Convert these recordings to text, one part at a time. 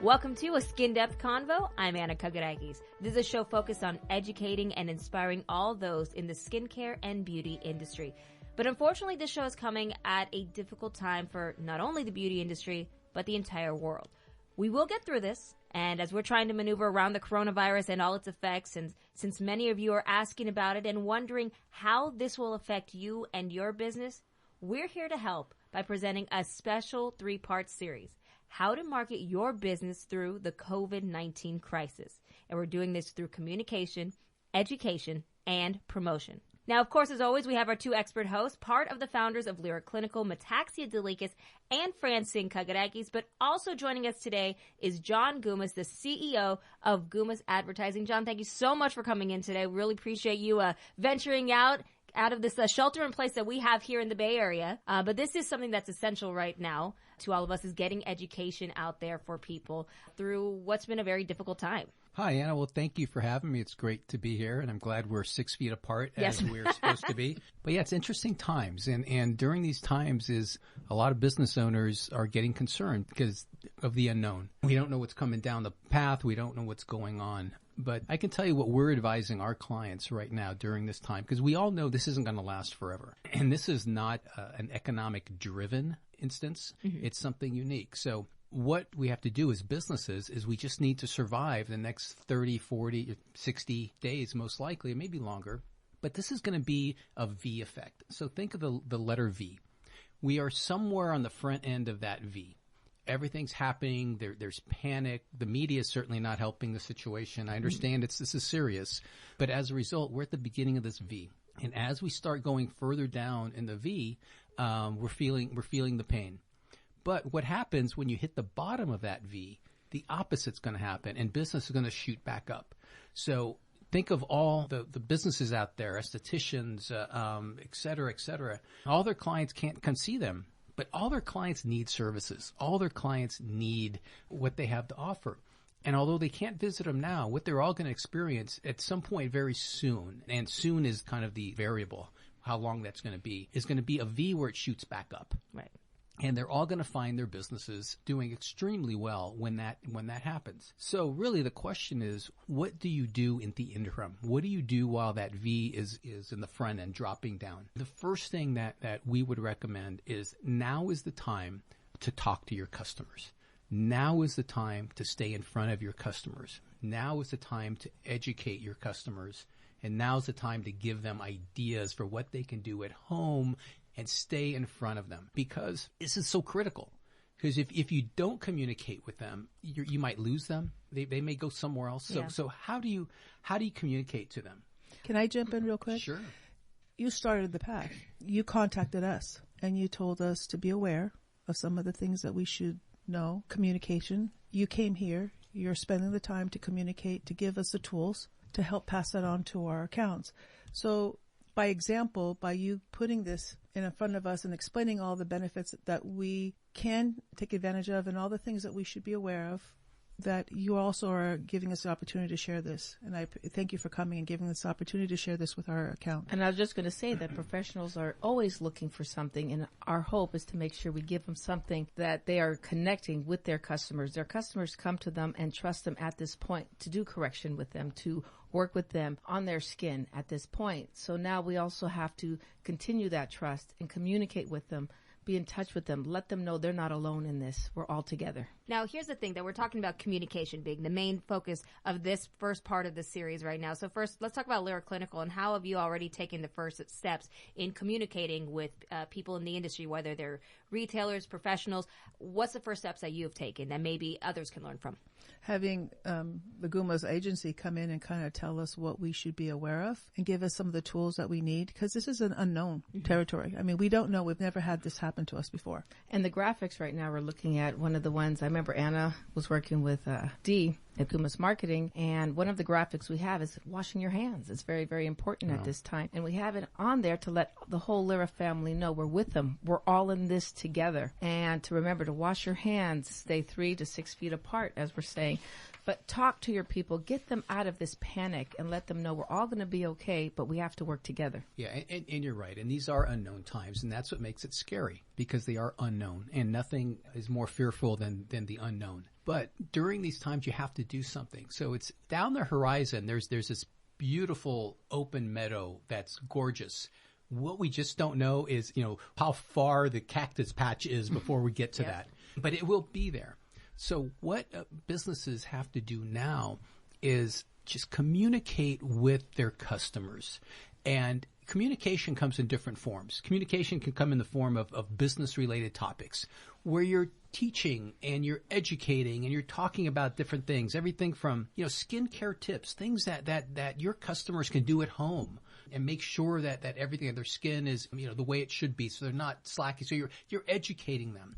Welcome to A Skin Depth Convo. I'm Anna Kagarakis. This is a show focused on educating and inspiring all those in the skincare and beauty industry. But unfortunately, this show is coming at a difficult time for not only the beauty industry, but the entire world. We will get through this, and as we're trying to maneuver around the coronavirus and all its effects, and since many of you are asking about it and wondering how this will affect you and your business, we're here to help by presenting a special 3-part series. How to market your business through the COVID-19 crisis. And we're doing this through communication, education, and promotion. Now, of course, as always, we have our 2 expert hosts, part of the founders of Lyric Clinical, Metaxia Dalikas and Francine Kagarakis. But also joining us today is John Gumas, the CEO of Gumas Advertising. John, thank you so much for coming in today. Really appreciate you venturing out of this shelter in place that we have here in the Bay Area. But this is something that's essential right now to all of us, is getting education out there for people through what's been a very difficult time. Hi, Anna. Well, thank you for having me. It's great to be here, and I'm glad we're 6 feet apart as we're supposed to be. But yeah, it's interesting times, and during these times is a lot of business owners are getting concerned because of the unknown. We don't know what's coming down the path. We don't know what's going on. But I can tell you what we're advising our clients right now during this time, because we all know this isn't going to last forever. And this is not an economic-driven instance. Mm-hmm. It's something unique. So what we have to do as businesses is we just need to survive the next 30, 40, 60 days, most likely, maybe longer. But this is going to be a V effect. So think of the letter V. We are somewhere on the front end of that V. Everything's happening. There's panic. The media is certainly not helping the situation. I understand this is serious. But as a result, we're at the beginning of this V. And as we start going further down in the V, we're feeling the pain. But what happens when you hit the bottom of that V, the opposite's going to happen, and business is going to shoot back up. So think of all the businesses out there, estheticians, et cetera, all their clients can't see them. But all their clients need services. All their clients need what they have to offer. And although they can't visit them now, what they're all going to experience at some point very soon, and soon is kind of the variable, how long that's going to be, is going to be a V where it shoots back up. Right. And they're all going to find their businesses doing extremely well when that happens. So really the question is, what do you do in the interim? What do you do while that V is in the front end dropping down? The first thing that we would recommend is now is the time to talk to your customers. Now is the time to stay in front of your customers. Now is the time to educate your customers. And now's the time to give them ideas for what they can do at home and stay in front of them, because this is so critical. Because if you don't communicate with them, you might lose them. They may go somewhere else. So how do you communicate to them? Can I jump in real quick? Sure. You started the path. You contacted us and you told us to be aware of some of the things that we should know. Communication. You came here. You're spending the time to communicate, to give us the tools to help pass that on to our accounts. So by example, by you putting this in front of us and explaining all the benefits that we can take advantage of and all the things that we should be aware of, that you also are giving us the opportunity to share this. And I thank you for coming and giving us the opportunity to share this with our account. And I was just going to say that professionals are always looking for something, and our hope is to make sure we give them something that they are connecting with their customers. Their customers come to them and trust them at this point to do correction with them, to work with them on their skin at this point. So now we also have to continue that trust and communicate with them, be in touch with them, let them know they're not alone in this. We're all together. Now, here's the thing that we're talking about communication being the main focus of this first part of the series right now. So first, let's talk about Lyric Clinical and how have you already taken the first steps in communicating with people in the industry, whether they're retailers, professionals. What's the first steps that you have taken that maybe others can learn from? Having the Gumas agency come in and kind of tell us what we should be aware of and give us some of the tools that we need, because this is an unknown territory. I mean, we don't know. We've never had this happen to us before. And the graphics right now, we're looking at one of the ones, I remember Anna was working with Dee at Gumas Marketing, and one of the graphics we have is washing your hands. It's very, very important at this time. And we have it on there to let the whole Lyra family know we're with them. We're all in this together. And to remember to wash your hands, stay 3 to 6 feet apart, as we're saying. But talk to your people, get them out of this panic and let them know we're all going to be okay, but we have to work together. Yeah, and you're right. And these are unknown times, and that's what makes it scary, because they are unknown. And nothing is more fearful than the unknown. But during these times, you have to do something. So it's down the horizon. There's this beautiful open meadow that's gorgeous. What we just don't know is, how far the cactus patch is before we get to that. But it will be there. So what businesses have to do now is just communicate with their customers. And communication comes in different forms. Communication can come in the form of business-related topics where you're teaching and you're educating and you're talking about different things, everything from, skincare tips, things that your customers can do at home and make sure that everything in their skin is, the way it should be, so they're not slacking. So you're educating them.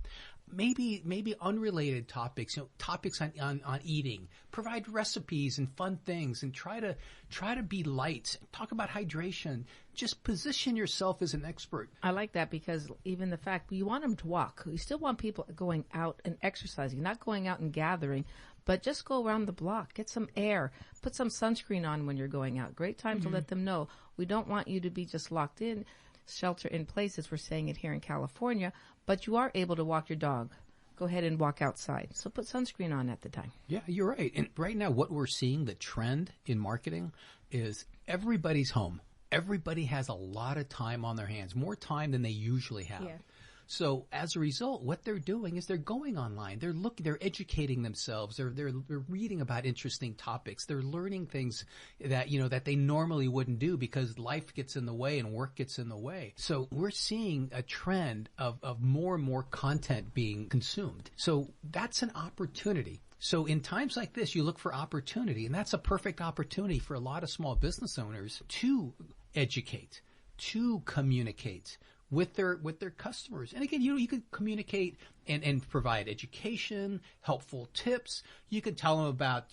Maybe unrelated topics, topics on eating. Provide recipes and fun things, and try to be light. Talk about hydration. Just position yourself as an expert. I like that, because even the fact you want them to walk, you still want people going out and exercising, not going out and gathering, but just go around the block, get some air, put some sunscreen on when you're going out. Great time to let them know we don't want you to be just locked in. Shelter in place, as we're saying it here in California, but you are able to walk your dog. Go ahead and walk outside. So put sunscreen on at the time. Yeah, you're right. And right now what we're seeing, the trend in marketing, is everybody's home. Everybody has a lot of time on their hands, more time than they usually have. Yeah. So as a result, what they're doing is they're going online. They're educating themselves. They're reading about interesting topics. They're learning things that, that they normally wouldn't do because life gets in the way and work gets in the way. So we're seeing a trend of more and more content being consumed. So that's an opportunity. So in times like this, you look for opportunity, and that's a perfect opportunity for a lot of small business owners to educate, to communicate with their customers. And again, you can communicate and provide education, helpful tips. You can tell them about,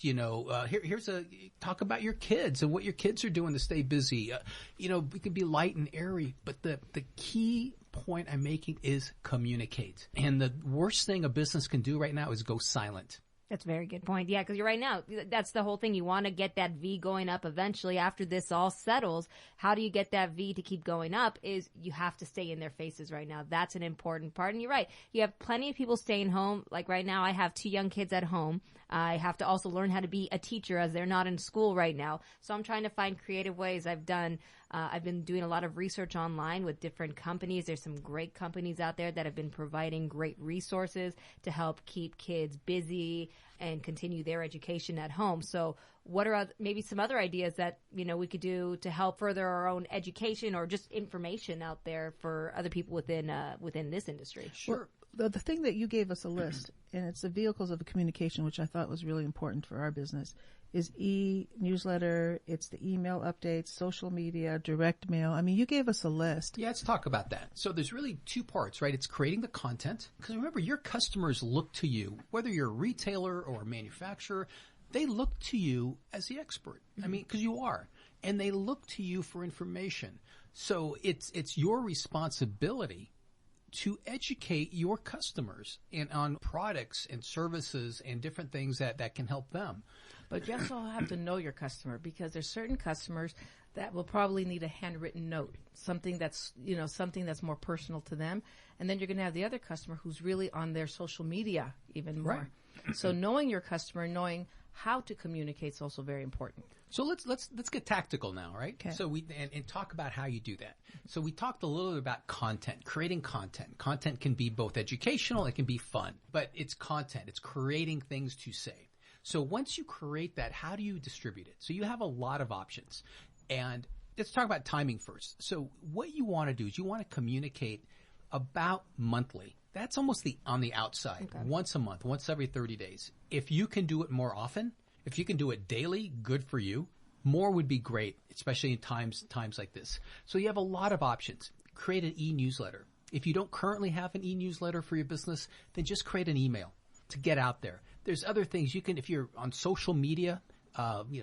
talk about your kids and what your kids are doing to stay busy. We can be light and airy, but the key point I'm making is communicate. And the worst thing a business can do right now is go silent. That's a very good point. Yeah, because you're right now. That's the whole thing. You want to get that V going up eventually after this all settles. How do you get that V to keep going up is you have to stay in their faces right now. That's an important part. And you're right. You have plenty of people staying home. Like right now, I have 2 young kids at home. I have to also learn how to be a teacher as they're not in school right now. So I'm trying to find creative ways. I've been doing a lot of research online with different companies. There's some great companies out there that have been providing great resources to help keep kids busy and continue their education at home. So what are maybe some other ideas that, we could do to help further our own education or just information out there for other people within this industry? Sure. The thing that you gave us a list, and it's the vehicles of communication, which I thought was really important for our business, is e-newsletter, it's the email updates, social media, direct mail. I mean, you gave us a list. Yeah, let's talk about that. So there's really 2 parts, right? It's creating the content. Because remember, your customers look to you, whether you're a retailer or a manufacturer, they look to you as the expert. I mean, because you are. And they look to you for information. So it's your responsibility to educate your customers on products and services and different things that can help them. But you also have to know your customer, because there's certain customers that will probably need a handwritten note, something that's more personal to them. And then you're going to have the other customer who's really on their social media even more. Right. So knowing your customer, knowing how to communicate is also very important. So let's get tactical now, right? Okay. So and talk about how you do that. So we talked a little bit about content, creating content. Content can be both educational, it can be fun, but it's content. It's creating things to say. So once you create that, how do you distribute it? So you have a lot of options. And let's talk about timing first. So what you want to do is you want to communicate about monthly. That's almost on the outside, once a month, once every 30 days. If you can do it more often, if you can do it daily, good for you. More would be great, especially in times like this. So you have a lot of options. Create an e-newsletter. If you don't currently have an e-newsletter for your business, then just create an email to get out there. There's other things you can, if you're on social media,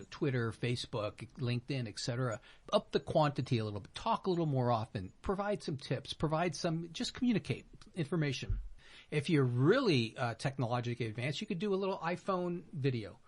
Twitter, Facebook, LinkedIn, etc. Up the quantity a little bit. Talk a little more often. Provide some tips. Just communicate information. If you're really technologically advanced, you could do a little iPhone video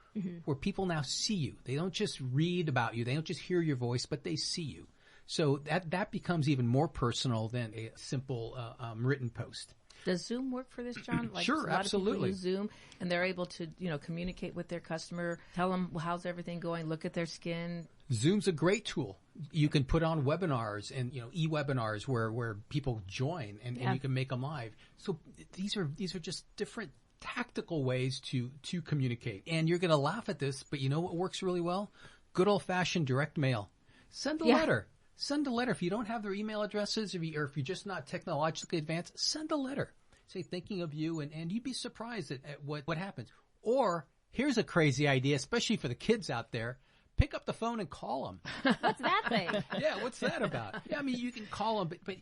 where people now see you. They don't just read about you. They don't just hear your voice, but they see you. So that becomes even more personal than a simple written post. Does Zoom work for this, John? Like, Sure, a lot absolutely. Of people use Zoom, and they're able to, communicate with their customer, tell them how's everything going, look at their skin. Zoom's a great tool. You can put on webinars and e-webinars where people join and you can make them live. So these are just different tactical ways to communicate. And you're going to laugh at this, but you know what works really well? Good old-fashioned direct mail. Send a letter. Send a letter. If you don't have their email addresses, or if you're just not technologically advanced, send a letter. Say, thinking of you, and you'd be surprised at what happens. Or, here's a crazy idea, especially for the kids out there. Pick up the phone and call them. What's that thing? Yeah, what's that about? Yeah, I mean, you can call them, but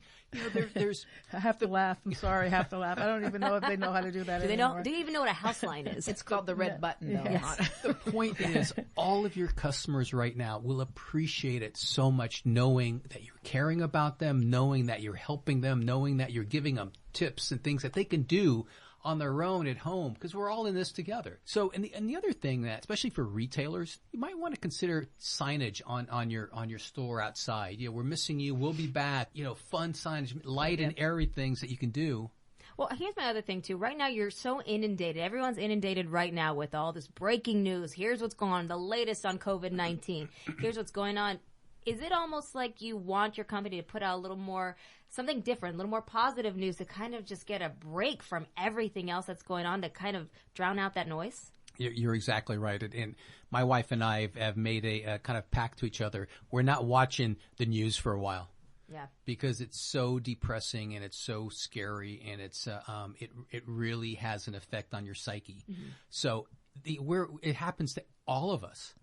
there's... I have to laugh. I'm sorry, I have to laugh. I don't even know if they know how to do that anymore. Do they even know what a house line is? It's called the red button, though. Yes. The point is, all of your customers right now will appreciate it so much, knowing that you're caring about them, knowing that you're helping them, knowing that you're giving them tips and things that they can do on their own at home, because we're all in this together. So, and the other thing that, especially for retailers, you might want to consider signage on your store outside. We're missing you. We'll be back. Fun signage, light and airy things that you can do. Well, here's my other thing, too. Right now, you're so inundated. Everyone's inundated right now with all this breaking news. Here's what's going on, the latest on COVID-19. Here's what's going on. Is it almost like you want your company to put out a little more, something different, a little more positive news to kind of just get a break from everything else that's going on to kind of drown out that noise? You're exactly right. And my wife and I have made a kind of pact to each other. We're not watching the news for a while. Yeah. Because it's so depressing and it's so scary, and it really has an effect on your psyche. Mm-hmm. So it happens to all of us.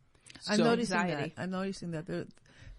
I'm noticing that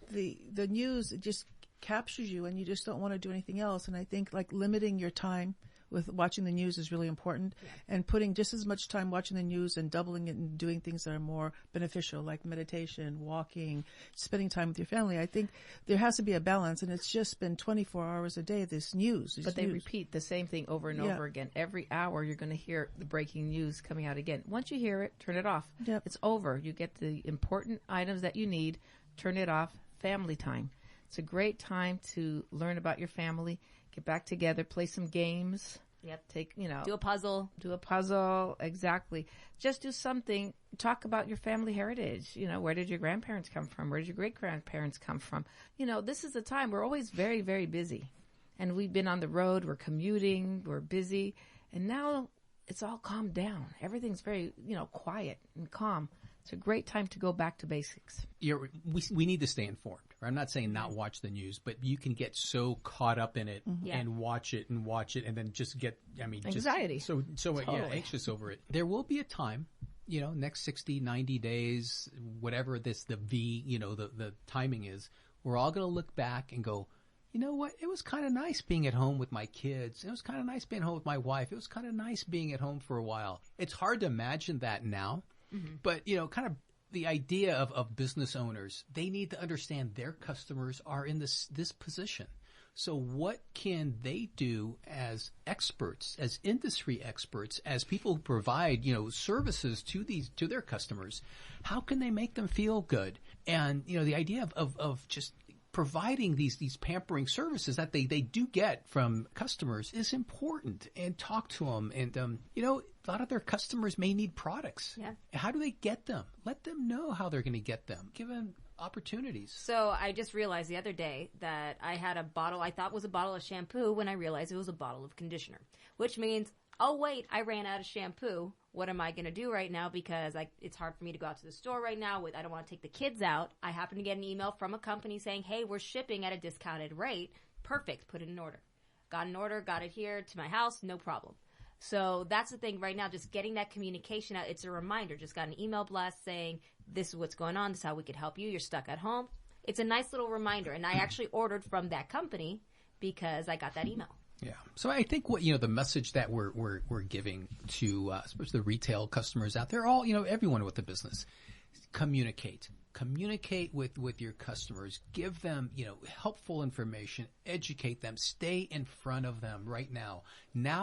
the news, it just captures you and you just don't want to do anything else. And I think like limiting your time with watching the news is really important, and putting just as much time watching the news and doubling it and doing things that are more beneficial, like meditation, walking, spending time with your family. I think there has to be a balance, and it's just been 24 hours a day, this news. But they repeat the same thing over and over again. Every hour you're going to hear the breaking news coming out again. Once you hear it, turn it off. Yep. It's over. You get the important items that you need, turn it off. Family time. It's a great time to learn about your family, get back together, play some games. Yep. Do a puzzle. Do a puzzle. Exactly. Just do something. Talk about your family heritage. Where did your grandparents come from? Where did your great-grandparents come from? This is the time. We're always very, very busy. And we've been on the road. We're commuting. We're busy. And now it's all calmed down. Everything's very, quiet and calm. It's a great time to go back to basics. We need to stay informed. I'm not saying not watch the news, but you can get so caught up in it and watch it, and then just get, anxiety. Totally. Anxious over it. There will be a time, next 60, 90 days, whatever the timing is, we're all going to look back and go, you know what? It was kind of nice being at home with my kids. It was kind of nice being home with my wife. It was kind of nice being at home for a while. It's hard to imagine that now. Mm-hmm. But, kind of the idea of business owners, they need to understand their customers are in this position. So what can they do as experts, as industry experts, as people who provide, services to their customers? How can they make them feel good? And, the idea of just providing these pampering services that they do get from customers is important, and talk to them. And, a lot of their customers may need products. Yeah. How do they get them? Let them know how they're going to get them. Give them opportunities. So I just realized the other day that I had a bottle I thought was a bottle of shampoo when I realized it was a bottle of conditioner, which means, oh, wait, I ran out of shampoo. What am I going to do right now? Because it's hard for me to go out to the store right now. I don't want to take the kids out. I happen to get an email from a company saying, hey, we're shipping at a discounted rate. Perfect. Put it in order. Got an order, got it here to my house, no problem. So that's the thing right now, just getting that communication out. It's a reminder. Just got an email blast saying, this is what's going on. This is how we could help you. You're stuck at home. It's a nice little reminder. And I actually ordered from that company because I got that email. Yeah. So I think what, the message that we're giving to, especially the retail customers out there, everyone with the business, communicate with your customers, give them, helpful information, educate them, stay in front of them right now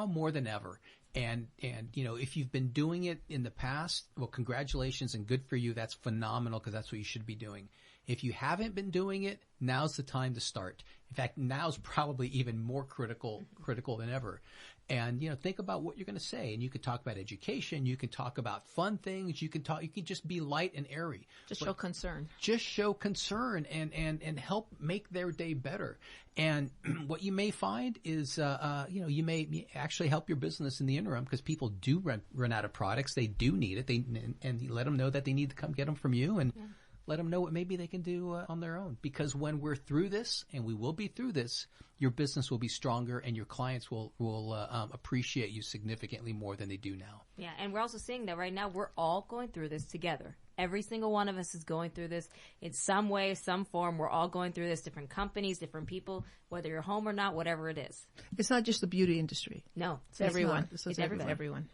more than ever. And, if you've been doing it in the past, well, congratulations and good for you. That's phenomenal, because that's what you should be doing. If you haven't been doing it, now's the time to start. In fact, now's probably even more critical than ever. And, think about what you're going to say. And you could talk about education. You can talk about fun things. You can just be light and airy. Show concern. Just show concern and help make their day better. And what you may find is, you may actually help your business in the interim, because people do run out of products. They do need it. And you let them know that they need to come get them from you, and let them know what maybe they can do on their own. Because when we're through this, and we will be through this, your business will be stronger, and your clients will appreciate you significantly more than they do now. Yeah, and we're also seeing that right now we're all going through this together. Every single one of us is going through this in some way, some form. We're all going through this, different companies, different people, whether you're home or not, whatever it is. It's not just the beauty industry. No, it's everyone. It's everyone.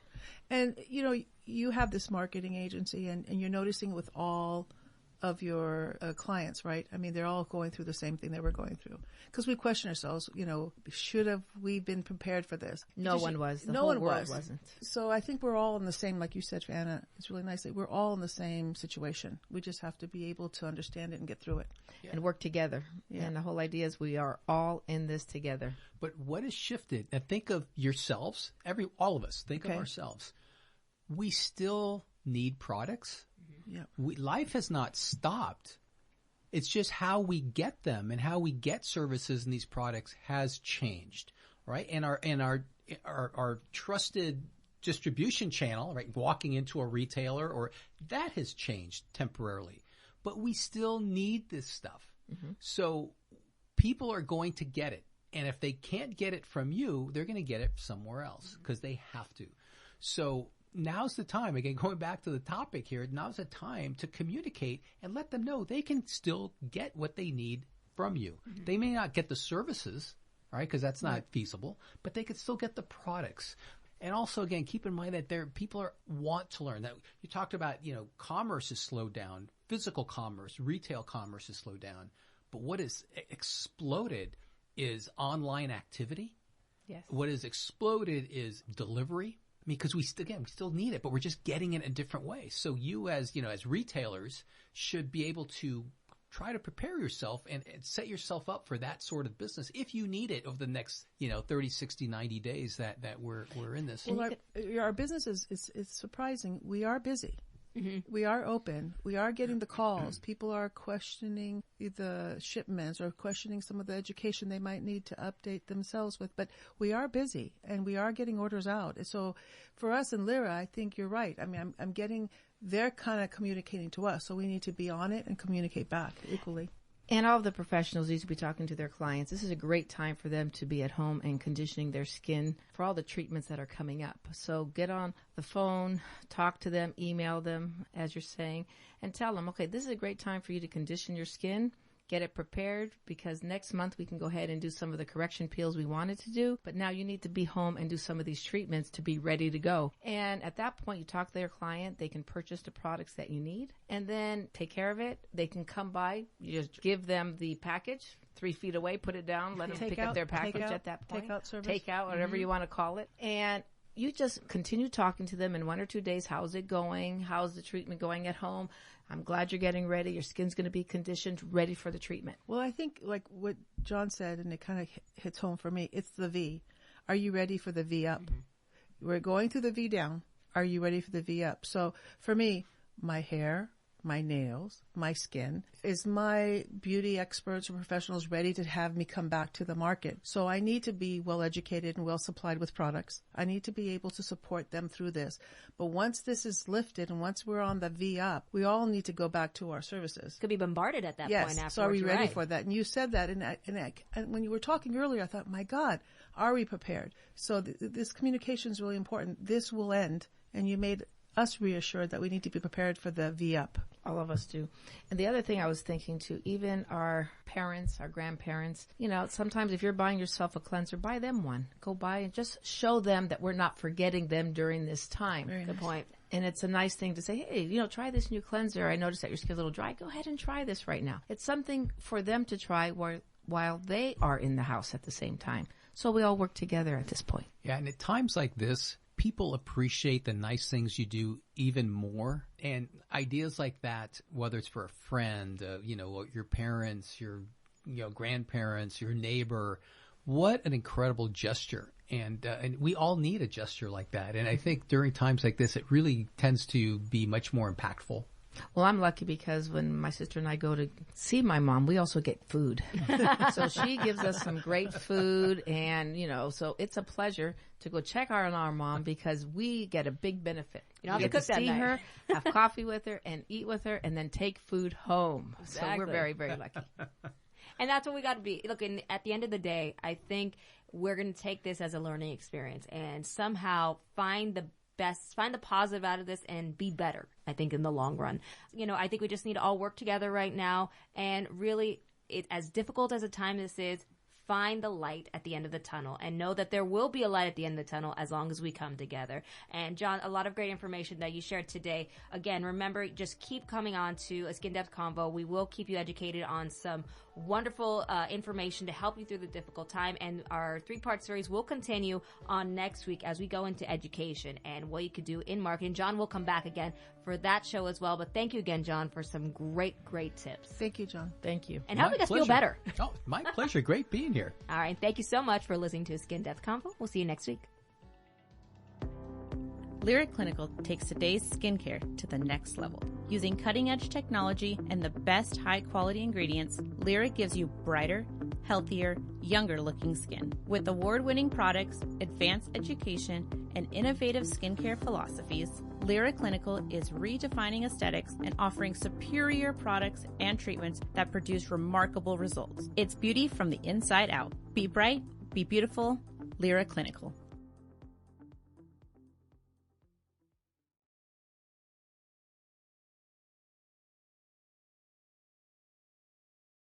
And, you have this marketing agency, and you're noticing with all of your clients, right? I mean, they're all going through the same thing that we're going through. Because we question ourselves, should have we been prepared for this? No one was. No one wasn't. So I think we're all in the same, like you said, Anna, it's really nice that we're all in the same situation. We just have to be able to understand it and get through it. Yeah. And work together. Yeah. And the whole idea is we are all in this together. But what has shifted? And think of yourselves, all of us, think of ourselves. We still need products. Yeah. Life has not stopped. It's just how we get them and how we get services in these products has changed, right? And our trusted distribution channel, right, walking into a retailer, or that has changed temporarily. But we still need this stuff. Mm-hmm. So people are going to get it. And if they can't get it from you, they're going to get it somewhere else, because they have to. So now's the time, again, going back to the topic here, now's the time to communicate and let them know they can still get what they need from you. Mm-hmm. They may not get the services, right, because that's not feasible, but they could still get the products. And also, again, keep in mind that people want to learn. That you talked about, commerce has slowed down, physical commerce, retail commerce has slowed down. But what has exploded is online activity. Yes. What has exploded is delivery. Because we still need it, but we're just getting it in a different way. So you as retailers should be able to try to prepare yourself and set yourself up for that sort of business if you need it over the next, 30, 60, 90 days that we're in this. Well, our business is surprising. We are busy. Mm-hmm. We are open. We are getting the calls. People are questioning the shipments or questioning some of the education they might need to update themselves with. But we are busy, and we are getting orders out. So for us in Lyra, I think you're right. I mean, I'm getting, they're kind of communicating to us, so we need to be on it and communicate back equally. And all of the professionals need to be talking to their clients. This is a great time for them to be at home and conditioning their skin for all the treatments that are coming up. So get on the phone, talk to them, email them, as you're saying, and tell them, okay, this is a great time for you to condition your skin. Get it prepared, because next month we can go ahead and do some of the correction peels we wanted to do. But now you need to be home and do some of these treatments to be ready to go. And at that point, you talk to their client. They can purchase the products that you need and then take care of it. They can come by. You just give them the package 3 feet away, put it down, let them pick up their package at that point. Take out service. Take out, whatever you want to call it. And you just continue talking to them in 1 or 2 days. How's it going? How's the treatment going at home? I'm glad you're getting ready. Your skin's going to be conditioned, ready for the treatment. Well, I think like what John said, and it kind of hits home for me, it's the V. Are you ready for the V up? Mm-hmm. We're going through the V down. Are you ready for the V up? So for me, my hair, my nails, my skin, is my beauty experts or professionals ready to have me come back to the market? So I need to be well educated and well supplied with products. I need to be able to support them through this. But once this is lifted and once we're on the V up, we all need to go back to our services. Could be bombarded at that point afterwards. So are we ready for that? And you said that, and when you were talking earlier, I thought, my God, are we prepared? So this communication is really important. This will end, and you made us reassured that we need to be prepared for the V up. All of us do. And the other thing I was thinking too, even our parents, our grandparents, sometimes if you're buying yourself a cleanser, buy them one. Go buy and just show them that we're not forgetting them during this time. Very Good point. And it's a nice thing to say, hey, try this new cleanser. I noticed that your skin's a little dry. Go ahead and try this right now. It's something for them to try while they are in the house at the same time. So we all work together at this point. Yeah, and at times like this, people appreciate the nice things you do even more. And ideas like that, whether it's for a friend, your parents, your grandparents, your neighbor, what an incredible gesture. And we all need a gesture like that. And I think during times like this, it really tends to be much more impactful. Well, I'm lucky because when my sister and I go to see my mom, we also get food. So she gives us some great food, and, so it's a pleasure to go check on our mom because we get a big benefit. You don't have to cook that see night. her, have coffee with her, and eat with her, and then take food home. Exactly. So we're very, very lucky. And that's what we got to be. Look, at the end of the day, I think we're going to take this as a learning experience and somehow find the positive out of this and be better, I think, in the long run. I think we just need to all work together right now and really, as difficult as a time this is, find the light at the end of the tunnel and know that there will be a light at the end of the tunnel as long as we come together. And John, a lot of great information that you shared today. Again, remember, just keep coming on to a Skin Depth Convo. We will keep you educated on some wonderful information to help you through the difficult time. And our 3-part series will continue on next week as we go into education and what you could do in marketing. John will come back again for that show as well. But thank you again, John, for some great, great tips. Thank you, John. Thank you. And helping us feel better. Oh, my pleasure. Great being here. All right. Thank you so much for listening to Skin Depth Convo. We'll see you next week. Lyric Clinical takes today's skincare to the next level. Using cutting-edge technology and the best high-quality ingredients, Lyric gives you brighter, healthier, younger-looking skin. With award-winning products, advanced education, and innovative skincare philosophies, Lyric Clinical is redefining aesthetics and offering superior products and treatments that produce remarkable results. It's beauty from the inside out. Be bright, be beautiful, Lyric Clinical.